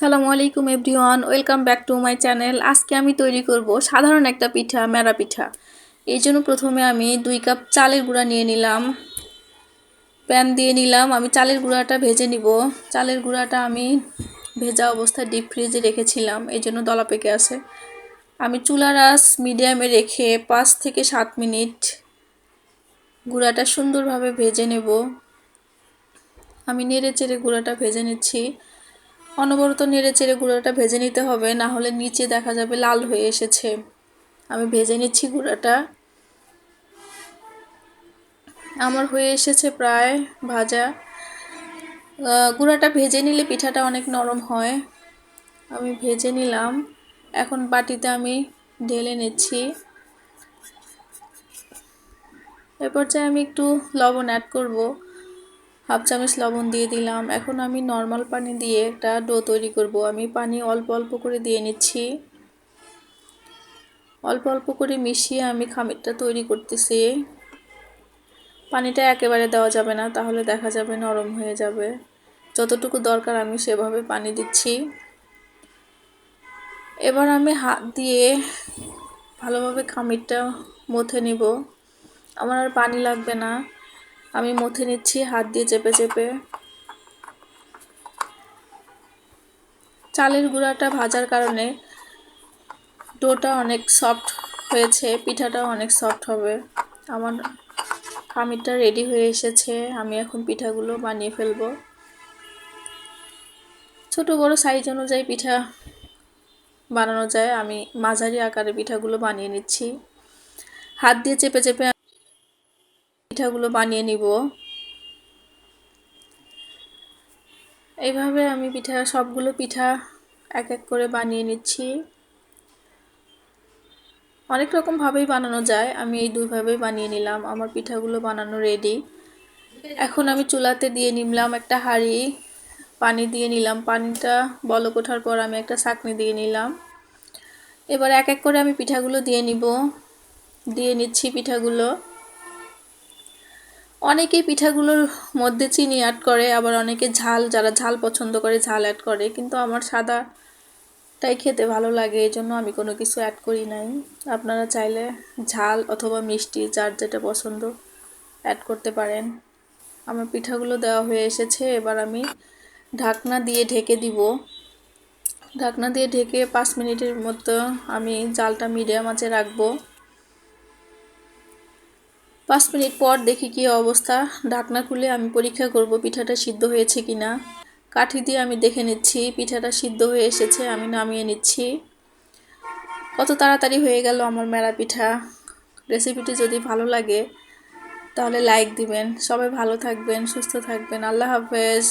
আসসালামু আলাইকুম everyone, welcome back to my channel. আজকে আমি তৈরি করব সাধারণ একটা পিঠা, মেরা পিঠা। এই জন্য প্রথমে আমি 2 কাপ চালের গুঁড়া নিয়ে নিলাম। প্যান দিয়ে নিলাম, আমি চালের গুঁড়াটা ভেজে নিব। চালের গুঁড়াটা আমি ভেজা অবস্থায় ডিপ ফ্রিজে রেখেছিলাম, এই জন্য দলা পেকে আছে। আমি চুলার আঁচ মিডিয়ামে রেখে 5 থেকে 7 মিনিট গুঁড়াটা সুন্দরভাবে ভেজে নেব। আমি নেড়ে চেড়ে গুঁড়াটা ভেজে নিচ্ছি। অনবরত নেড়ে চেড়ে গুঁড়াটা ভেজে নিতে হবে, না হলে নিচে দেখা যাবে লাল হয়ে এসেছে। আমি ভেজে নিচ্ছি গুঁড়াটা। আমার হয়ে এসেছে প্রায় ভাজা। গুঁড়াটা ভেজে নিলে পিঠাটা অনেক নরম হয়। আমি ভেজে নিলাম, এখন বাটিতে আমি ঢেলে নিচ্ছি। এরপর আমি একটু লবণ অ্যাড করব, হাফ চামচ লবণ দিয়ে দিলাম। এখন আমি নর্মাল পানি দিয়ে একটা ডো তৈরি করব। আমি পানি অল্প অল্প করে দিয়ে নিচ্ছি। অল্প অল্প করে মিশিয়ে আমি খামিরটা তৈরি করতেছি। পানিটা একেবারে দেওয়া যাবে না, তাহলে দেখা যাবে নরম হয়ে যাবে। যতটুকু দরকার আমি সেভাবে পানি দিচ্ছি। এবার আমি হাত দিয়ে ভালোভাবে খামিরটা মথে নিব। আমার আর পানি লাগবে না, আমি মথে নিচ্ছি হাত দিয়ে চেপে চেপে। চালের গুঁড়াটা ভাজার কারণে ডোটা অনেক সফট হয়েছে, পিঠাটাও অনেক সফট হবে। আমার খামিরটা রেডি হয়ে এসেছে, আমি এখন পিঠাগুলো বানিয়ে ফেলবো। ছোট বড় সাইজ অনুযায়ী পিঠা বানানো যায়। আমি মাঝারি আকারে পিঠাগুলো বানিয়ে নিচ্ছি। হাত দিয়ে চেপে চেপে পিঠাগুলো বানিয়ে নিব। এইভাবে আমি সবগুলো পিঠা এক এক করে বানিয়ে নিচ্ছি। অনেক রকম ভাবেই বানানো যায়, আমি এই দুইভাবেই বানিয়ে নিলাম। আমার পিঠাগুলো বানানো রেডি। এখন আমি চুলাতে দিয়ে নিলাম একটা হাঁড়ি, পানি দিয়ে নিলাম। পানিটা বলক ওঠার পর আমি একটা ছাঁকনি দিয়ে নিলাম। এবার এক এক করে আমি পিঠাগুলো দিয়ে নিচ্ছি পিঠাগুলো। অনেকেই পিঠাগুলোর মধ্যে চিনি অ্যাড করে, আবার অনেকে যারা ঝাল পছন্দ করে ঝাল অ্যাড করে, কিন্তু আমার সাদাটাই খেতে ভালো লাগে, এই জন্য আমি কোনো কিছু অ্যাড করি নাই। আপনারা চাইলে ঝাল অথবা মিষ্টি যার যেটা পছন্দ অ্যাড করতে পারেন। আমার পিঠাগুলো দেওয়া হয়ে এসেছে। এবার আমি ঢাকনা দিয়ে ঢেকে দিব। ঢাকনা দিয়ে ঢেকে 5 মিনিটের মতো আমি জালটা মিডিয়াম আঁচে রাখবো। 5 মিনিট পর দেখি কি অবস্থা। ঢাকনা খুলে আমি পরীক্ষা করব পিঠাটা সিদ্ধ হয়েছে কিনা। কাঠি দিয়ে আমি দেখে নিচ্ছি পিঠাটা সিদ্ধ হয়ে এসেছে। আমি নামিয়ে নিচ্ছি। কত তাড়াতাড়ি হয়ে গেল আমার মেরা পিঠা। রেসিপিটি যদি ভালো লাগে তাহলে লাইক দিবেন। সবাই ভালো থাকবেন, সুস্থ থাকবেন। আল্লাহ হাফেজ।